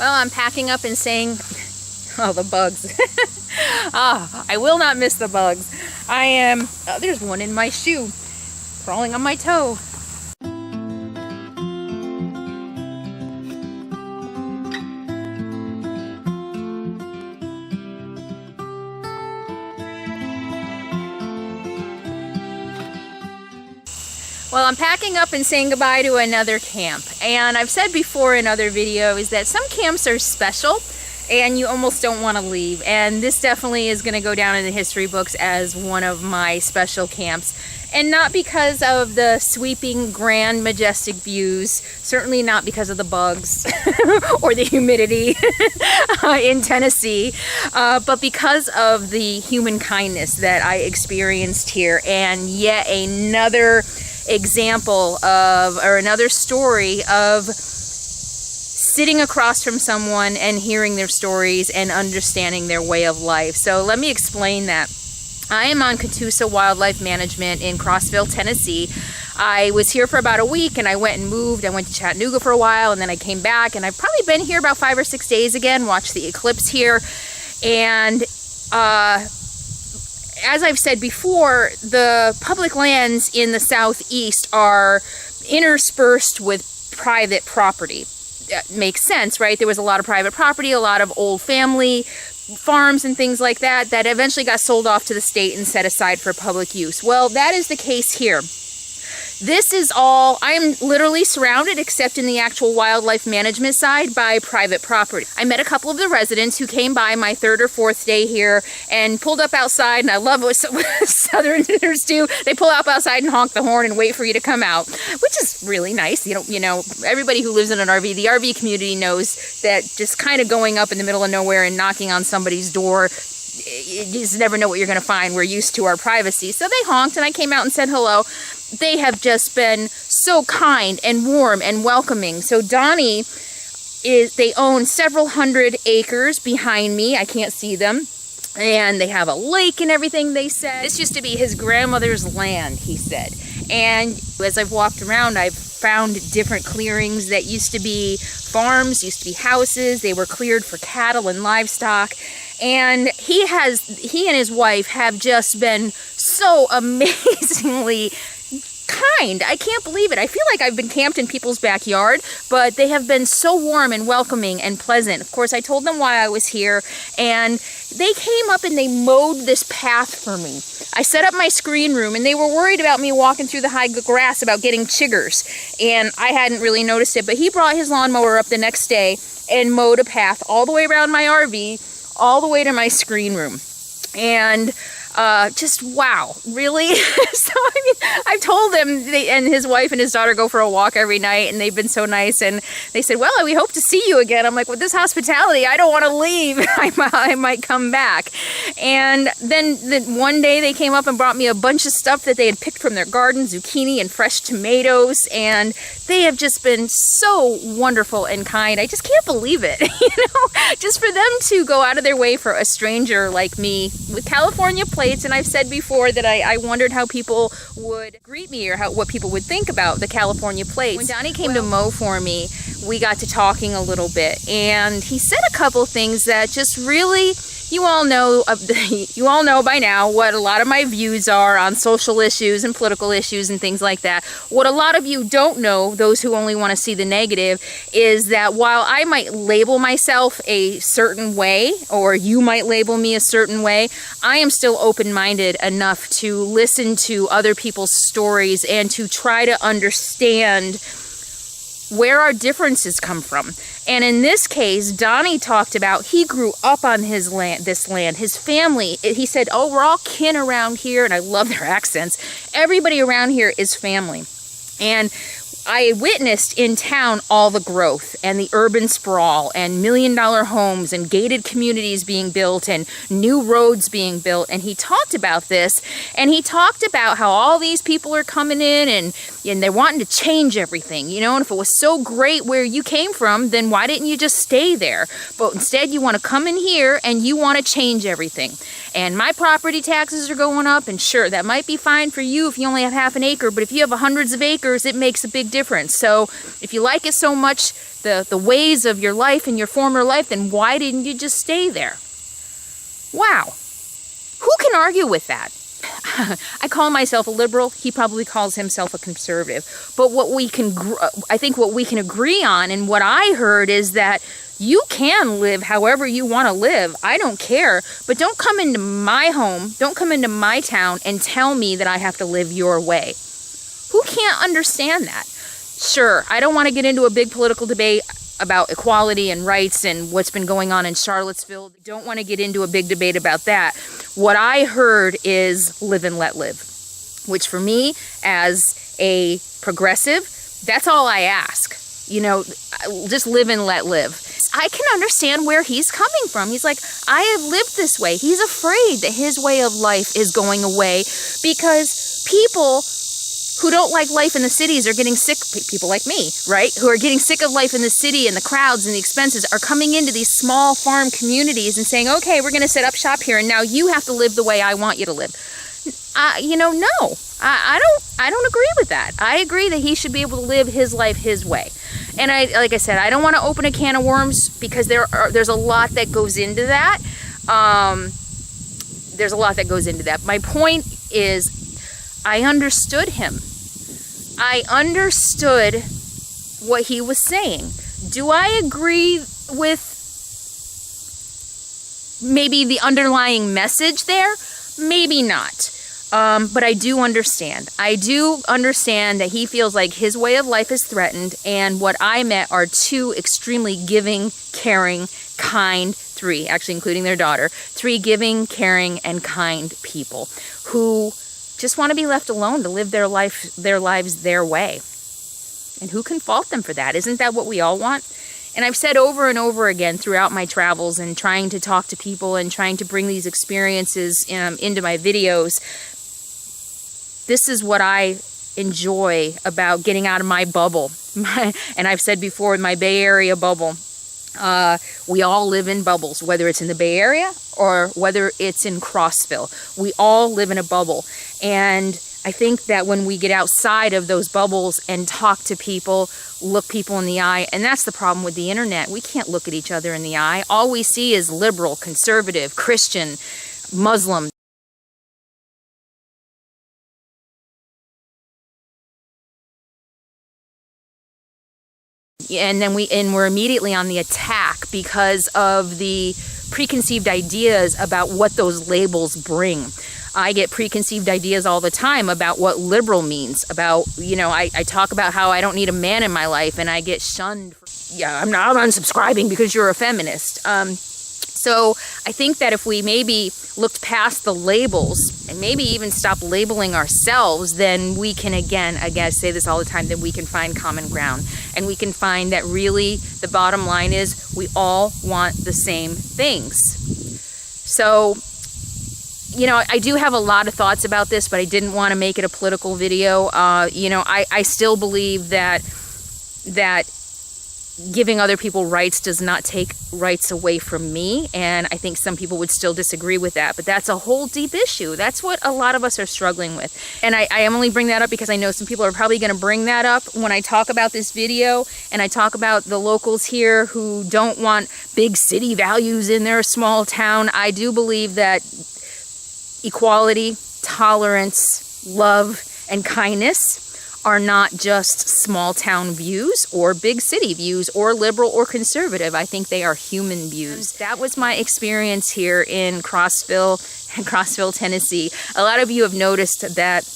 Well, I'm packing up and saying, oh, the bugs. I will not miss the bugs. I am, there's one in my shoe, crawling on my toe. Well, I'm packing up and saying goodbye to another camp. And I've said before in other videos that some camps are special and you almost don't want to leave. And this definitely is going to go down in the history books as one of my special camps. And not because of the sweeping, grand, majestic views, certainly not because of the bugs or the humidity in Tennessee, but because of the human kindness that I experienced here. And yet another example of, or another story of sitting across from someone and hearing their stories and understanding their way of life. So let me explain that. I am on Catoosa Wildlife Management in Crossville, Tennessee. I was here for about a week and I went and moved. I went to Chattanooga for a while and then I came back, and I've probably been here about 5 or 6 days again, watched the eclipse here. And as I've said before, the public lands in the southeast are interspersed with private property. That makes sense, right? There was a lot of private property, a lot of old family farms and things like that that eventually got sold off to the state and set aside for public use. Well, that is the case here. This is all, I am literally surrounded, except in the actual wildlife management side, by private property. I met a couple of the residents who came by my 3rd or 4th day here and pulled up outside, and I love what Southerners do. They pull up outside and honk the horn and wait for you to come out, which is really nice. You know, everybody who lives in an RV, the RV community knows that just kind of going up in the middle of nowhere and knocking on somebody's door, you just never know what you're going to find. We're used to our privacy. So they honked and I came out and said hello. They have just been so kind and warm and welcoming. So Donnie they own several hundred acres behind me. I can't see them. And they have a lake and everything, they said. This used to be his grandmother's land, he said. And as I've walked around, I've found different clearings that used to be farms, used to be houses. They were cleared for cattle and livestock. And he and his wife have just been so amazingly kind. I can't believe it. I feel like I've been camped in people's backyard, but they have been so warm and welcoming and pleasant. Of course, I told them why I was here, and they came up and they mowed this path for me. I set up my screen room, and they were worried about me walking through the high grass about getting chiggers, and I hadn't really noticed it, but he brought his lawnmower up the next day and mowed a path all the way around my RV, all the way to my screen room. And just wow, really? So I mean, I've told them, and his wife and his daughter go for a walk every night, and they've been so nice, and they said, well, we hope to see you again. I'm like, with this hospitality, I don't want to leave. I might come back. And then one day they came up and brought me a bunch of stuff that they had picked from their garden, zucchini and fresh tomatoes, and they have just been so wonderful and kind. I just can't believe it. Just for them to go out of their way for a stranger like me with California plates. And I've said before that I wondered how people would greet me, or what people would think about the California plates. When Donnie came to mow for me, we got to talking a little bit, and he said a couple things that just really, you all know by now what a lot of my views are on social issues and political issues and things like that. What a lot of you don't know, those who only want to see the negative, is that while I might label myself a certain way, or you might label me a certain way, I am still open-minded enough to listen to other people's stories and to try to understand where our differences come from. And in this case, Donnie talked about he grew up on his land, his family. He said, oh, we're all kin around here, and I love their accents. Everybody around here is family. And I witnessed in town all the growth and the urban sprawl and million-dollar homes and gated communities being built and new roads being built. And he talked about this, and he talked about how all these people are coming in and they're wanting to change everything, and if it was so great where you came from, then why didn't you just stay there? But instead you want to come in here and you want to change everything. And my property taxes are going up, and sure, that might be fine for you if you only have half an acre, but if you have hundreds of acres, it makes a big difference. difference. So if you like it so much, the ways of your life and your former life, then why didn't you just stay there? Wow. Who can argue with that? I call myself a liberal. He probably calls himself a conservative. But I think what we can agree on, and what I heard, is that you can live however you want to live. I don't care. But don't come into my home, don't come into my town and tell me that I have to live your way. Who can't understand that? Sure, I don't want to get into a big political debate about equality and rights and what's been going on in Charlottesville. Don't want to get into a big debate about that. What I heard is live and let live, which for me, as a progressive, that's all I ask. You know, just live and let live. I can understand where he's coming from. He's like, I have lived this way. He's afraid that his way of life is going away because people who don't like life in the cities are getting sick, people like me, right? Who are getting sick of life in the city, and the crowds and the expenses are coming into these small farm communities and saying, okay, we're going to set up shop here, and now you have to live the way I want you to live. You know, no, I don't agree with that. I agree that he should be able to live his life his way. And like I said, I don't want to open a can of worms because there's a lot that goes into that. There's a lot that goes into that. My point is, I understood him. I understood what he was saying. Do I agree with maybe the underlying message there? Maybe not. But I do understand. I do understand that he feels like his way of life is threatened, and what I met are two extremely giving, caring, kind, three, actually including their daughter, three giving, caring, and kind people who just want to be left alone to live their lives their way. And who can fault them for that? Isn't that what we all want? And I've said over and over again throughout my travels and trying to talk to people and trying to bring these experiences into my videos, this is what I enjoy about getting out of my bubble. And I've said before, my Bay Area bubble, we all live in bubbles, whether it's in the Bay Area or whether it's in Crossville. We all live in a bubble. And I think that when we get outside of those bubbles and talk to people, look people in the eye, and that's the problem with the internet. We can't look at each other in the eye. All we see is liberal, conservative, Christian, Muslim. And then we're immediately on the attack because of the preconceived ideas about what those labels bring. I get preconceived ideas all the time about what liberal means, about, you know, I talk about how I don't need a man in my life, and I get shunned for, I'm unsubscribing because you're a feminist. So I think that if we maybe looked past the labels and maybe even stop labeling ourselves, then we can, again, I say this all the time, that we can find common ground. And we can find that really the bottom line is we all want the same things. So, you know, I do have a lot of thoughts about this, but I didn't want to make it a political video. You know, I still believe that giving other people rights does not take rights away from me, and I think some people would still disagree with that, but that's a whole deep issue. That's what a lot of us are struggling with. And I only bring that up because I know some people are probably going to bring that up when I talk about this video, and I talk about the locals here who don't want big city values in their small town. I do believe that equality, tolerance, love, and kindness are not just small town views or big city views or liberal or conservative. I think they are human views. That was my experience here in Crossville, Tennessee. A lot of you have noticed that,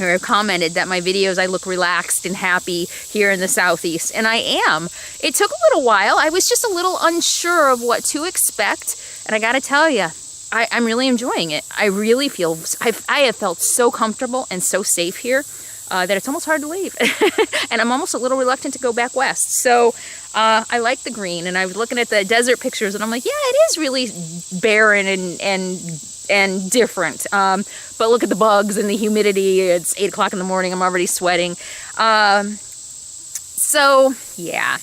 or have commented that my videos, I look relaxed and happy here in the Southeast, and I am. It took a little while. I was just a little unsure of what to expect, and I gotta tell you, I'm really enjoying it. I really feel, I have felt so comfortable and so safe here that it's almost hard to leave. And I'm almost a little reluctant to go back west. So I like the green, and I was looking at the desert pictures, and I'm like, yeah, it is really barren and different. But look at the bugs and the humidity. It's 8 o'clock in the morning. I'm already sweating. So yeah,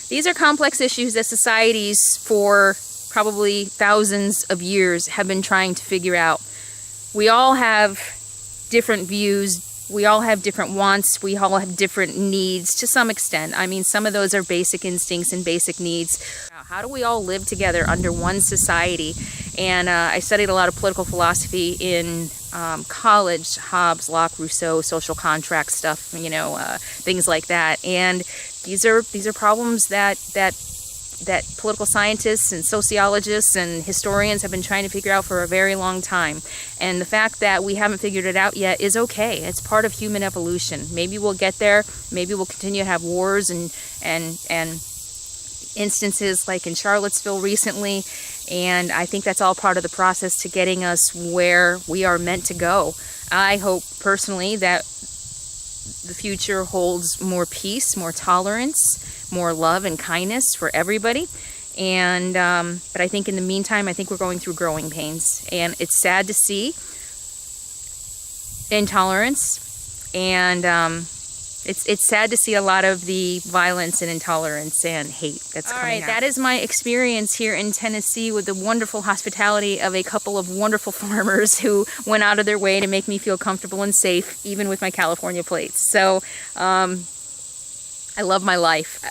these are complex issues that societies for probably thousands of years have been trying to figure out. We all have different views, we all have different wants, we all have different needs to some extent. I mean, some of those are basic instincts and basic needs. How do we all live together under one society? And I studied a lot of political philosophy in college, Hobbes, Locke, Rousseau, social contract stuff, you know, things like that. And these are problems that political scientists and sociologists and historians have been trying to figure out for a very long time. And the fact that we haven't figured it out yet is okay. It's part of human evolution. Maybe we'll get there. Maybe we'll continue to have wars and instances like in Charlottesville recently. And I think that's all part of the process to getting us where we are meant to go. I hope personally that the future holds more peace, more tolerance, more love and kindness for everybody. And but I think in the meantime, I think we're going through growing pains, and it's sad to see intolerance, and it's sad to see a lot of the violence and intolerance and hate that's coming out. That is my experience here in Tennessee with the wonderful hospitality of a couple of wonderful farmers who went out of their way to make me feel comfortable and safe, even with my California plates. So I love my life.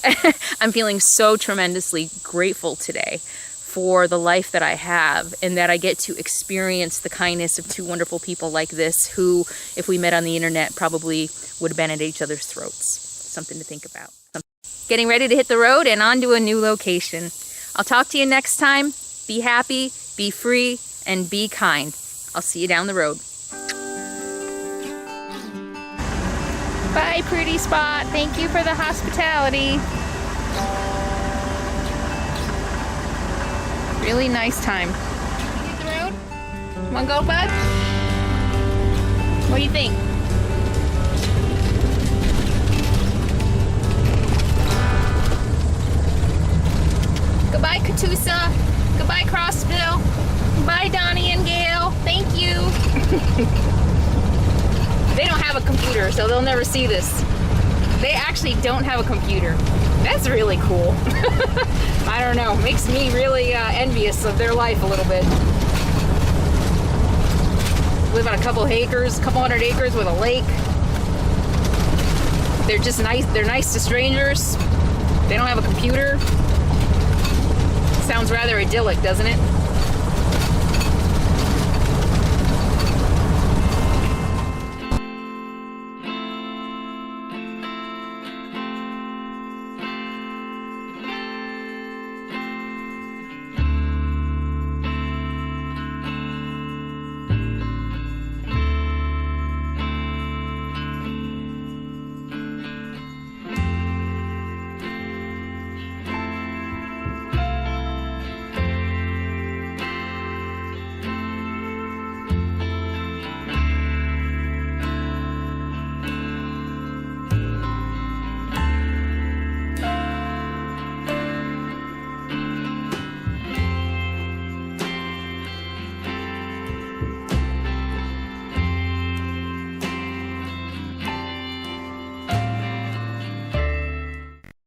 I'm feeling so tremendously grateful today for the life that I have, and that I get to experience the kindness of two wonderful people like this who, if we met on the internet, probably would have been at each other's throats. Something to think about. Getting ready to hit the road and on to a new location. I'll talk to you next time. Be happy, be free, and be kind. I'll see you down the road. Bye, pretty spot. Thank you for the hospitality. Really nice time. Hit the road? Wanna go, bud? What do you think? Goodbye, Catoosa. Goodbye, Crossville. Goodbye, Donnie and Gail. Thank you. They don't have a computer, so they'll never see this. They actually don't have a computer. That's really cool. I don't know, makes me really envious of their life a little bit. Live on a couple hundred acres with a lake. They're just nice, they're nice to strangers. They don't have a computer. Sounds rather idyllic, doesn't it?